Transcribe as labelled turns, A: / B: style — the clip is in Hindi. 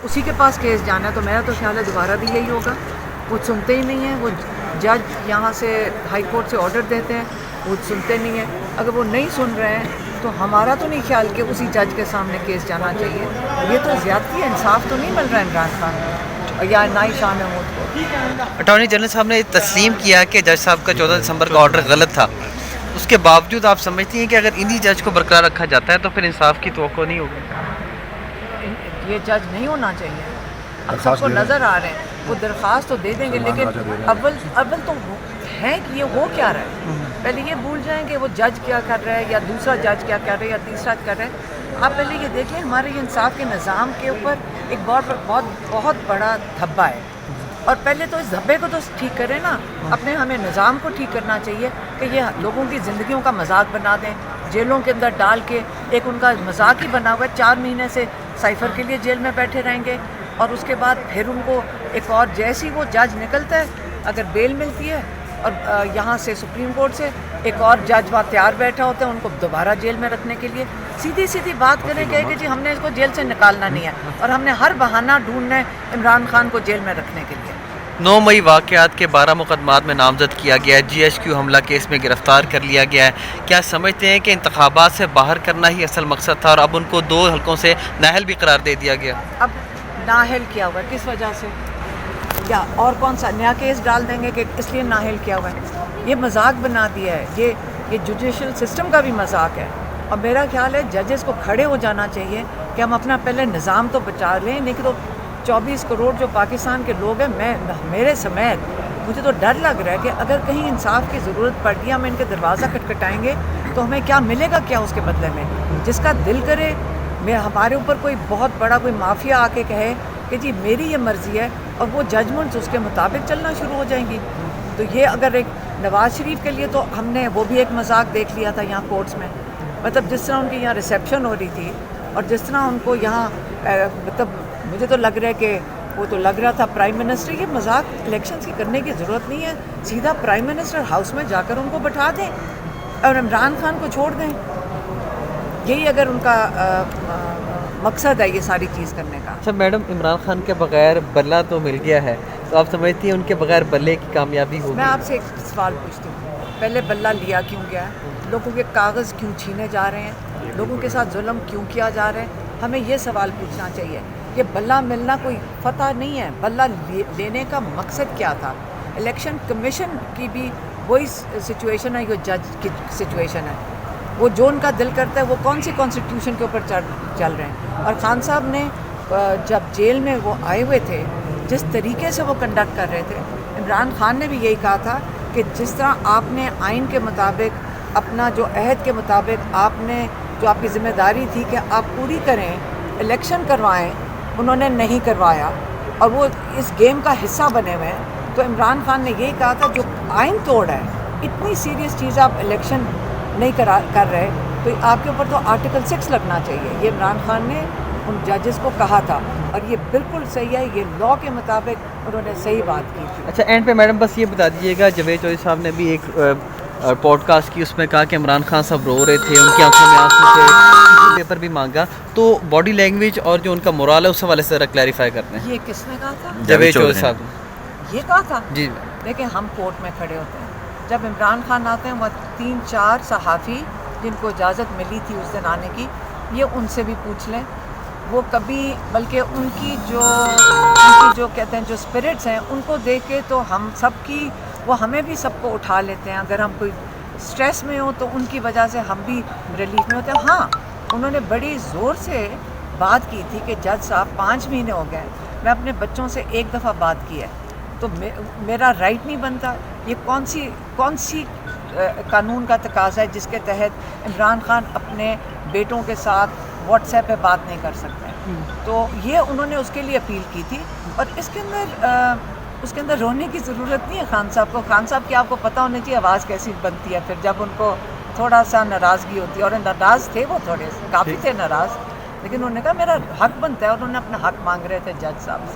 A: उसी के पास केस जाना है। तो मेरा तो ख्याल है दोबारा भी यही होगा। वो सुनते ही नहीं हैं। वो जज यहाँ से हाई कोर्ट से ऑर्डर देते हैं, वो सुनते नहीं हैं। अगर वो नहीं सुन रहे हैं तो हमारा तो नहीं ख्याल कि उसी जज के सामने केस जाना चाहिए। ये तो ज़्यादती है, इंसाफ तो नहीं मिल रहा है इमरान खान को या ना ही शाह महमूद को।
B: अटॉर्नी जनरल साहब ने तस्लीम किया कि जज साहब का 14 दिसंबर का ऑर्डर गलत था। उसके बावजूद आप समझती हैं कि अगर इन्हीं जज को बरकरार रखा जाता है तो फिर इंसाफ की तवक्को नहीं होगी?
A: ये जज नहीं होना चाहिए। अब सबको नज़र आ रहे हैं, वो दरख्वास्त तो दे देंगे, लेकिन अव्वल तो है कि ये हो क्या रहा है। पहले ये भूल जाएं कि वो जज क्या कर रहा है या दूसरा जज क्या कर रहा है या तीसरा कर रहा है। आप पहले ये देखें, हमारे ये इंसाफ के निज़ाम के ऊपर एक बहुत बड़ा धब्बा है, और पहले तो इस धब्बे को तो ठीक करें ना। अपने हमें निज़ाम को ठीक करना चाहिए कि ये लोगों की ज़िंदगियों का मजाक बना दें, जेलों के अंदर डाल के एक उनका मजाक ही बना हुआ है। 4 महीने से साइफ़र के लिए जेल में बैठे रहेंगे, और उसके बाद फिर उनको एक और जैसी वो जज निकलता है, अगर बेल मिलती है और यहाँ से सुप्रीम कोर्ट से एक और जज वहाँ तैयार बैठा होता है उनको दोबारा जेल में रखने के लिए। सीधी सीधी बात करें कि जी हमने इसको जेल से निकालना नहीं है, और हमने हर बहाना ढूंढना है इमरान खान को जेल में रखने के लिए।
B: 9 मई वाक़यात के 12 मुकदमात में नामजद किया गया है। GHQ हमला केस में गिरफ्तार कर लिया गया है। क्या समझते हैं कि इंतखाबात से बाहर करना ही असल मकसद था और अब उनको 2 हलकों से नाअहल भी करार दे दिया गया?
A: अब नाअहल किया हुआ है किस वजह से, या और कौन सा नया केस डाल देंगे कि इसलिए नाअहल किया हुआ है? ये मजाक बना दिया है, ये जुडिशल सिस्टम का भी मजाक है। और मेरा ख्याल है जजेस को खड़े हो जाना चाहिए कि हम अपना पहले निज़ाम तो बचा लें, नहीं तो 24 करोड़ जो पाकिस्तान के लोग हैं, मेरे समेत मुझे तो डर लग रहा है कि अगर कहीं इंसाफ की ज़रूरत पड़ती है, हम इनके दरवाज़ा खटखटाएंगे तो हमें क्या मिलेगा, क्या उसके बदले में? जिसका दिल करे हमारे ऊपर कोई बहुत बड़ा कोई माफिया आके कहे कि जी मेरी ये मर्ज़ी है, और वो जजमेंट्स उसके मुताबिक चलना शुरू हो जाएंगी। तो ये अगर एक नवाज़ शरीफ के लिए तो हमने वो भी एक मजाक देख लिया था यहाँ कोर्ट्स में। मतलब जिस तरह उनकी यहाँ रिसेप्शन हो रही थी और जिस तरह उनको यहाँ मतलब मुझे तो लग रहा है कि वो तो लग रहा था प्राइम मिनिस्टर, ये मजाक इलेक्शन की करने की ज़रूरत नहीं है। सीधा प्राइम मिनिस्टर हाउस में जाकर उनको बैठा दें और इमरान खान को छोड़ दें। यही अगर उनका मकसद है ये सारी चीज़ करने का।
B: अच्छा मैडम, इमरान खान के बगैर बल्ला तो मिल गया है, तो आप समझती हैं उनके बगैर बल्ले की कामयाबी होगी?
A: मैं आपसे एक सवाल पूछती हूँ, पहले बल्ला लिया क्यों गया है? लोगों के कागज़ क्यों छीने जा रहे हैं? लोगों के साथ जुल्म क्यों किया जा रहा है? हमें ये सवाल पूछना चाहिए। ये बल्ला मिलना कोई फतह नहीं है, बल्ला लेने का मकसद क्या था? इलेक्शन कमीशन की भी वही सिचुएशन है, जो जज की सिचुएशन है। वो जो उनका दिल करता है वो कौन सी कॉन्स्टिट्यूशन के ऊपर चल रहे हैं। और खान साहब ने जब जेल में वो आए हुए थे, जिस तरीके से वो कंडक्ट कर रहे थे, इमरान खान ने भी यही कहा था कि जिस तरह आपने आइन के मुताबिक, अपना जो अहद के मुताबिक आपने जो आपकी ज़िम्मेदारी थी कि आप पूरी करें, इलेक्शन करवाएं, उन्होंने नहीं करवाया और वो इस गेम का हिस्सा बने हुए हैं। तो इमरान खान ने यही कहा था जो आइन तोड़ है, इतनी सीरियस चीज़ आप इलेक्शन नहीं कर रहे, तो आपके ऊपर तो आर्टिकल 6 लगना चाहिए। ये इमरान खान ने उन जजेस को कहा था और ये बिल्कुल सही है, ये लॉ के मुताबिक उन्होंने सही बात की थी।
B: अच्छा एंड पे मैडम बस ये बता दीजिएगा, जावेद चौधरी साहब ने भी एक पॉडकास्ट की, उसमें कहा कि इमरान खान साहब रो रहे थे, उनकी आंखों में आंसू थे, पेपर भी मांगा, तो बॉडी लैंग्वेज और जो उनका मोरल है उस हवाले से ज़रा क्लैरिफाई करते हैं।
A: ये किसने कहा था?
B: जावेद चौधरी साहब
A: ये कहा था
B: जी।
A: देखिए हम कोर्ट में खड़े होते हैं, जब इमरान खान आते हैं, वह 3-4 सहाफ़ी जिनको इजाज़त मिली थी उस दिन आने की, ये उनसे भी पूछ लें। वो कभी, बल्कि उनकी जो कहते हैं जो स्पिरिट्स हैं, उनको देख के तो हम सब की, वो हमें भी सबको उठा लेते हैं। अगर हम कोई स्ट्रेस में हो तो उनकी वजह से हम भी रिलीफ में होते हैं। हाँ, उन्होंने बड़ी ज़ोर से बात की थी कि जज साहब 5 महीने हो गए, मैं अपने बच्चों से एक दफ़ा बात की है, तो मेरा राइट नहीं बनता। ये कौन सी कानून का तकाज़ा है जिसके तहत इमरान खान अपने बेटों के साथ व्हाट्सएप पे बात नहीं कर सकते? तो ये उन्होंने उसके लिए अपील की थी। और उसके अंदर रोने की ज़रूरत नहीं है खान साहब को। खान साहब की आपको पता होना चाहिए आवाज़ कैसी बनती है फिर जब उनको थोड़ा सा नाराज़गी होती है, और नाराज़ थे वो, थोड़े काफ़ी थे नाराज़, लेकिन उन्होंने कहा मेरा हक बनता है, और उन्होंने अपना हक मांग रहे थे जज साहब से।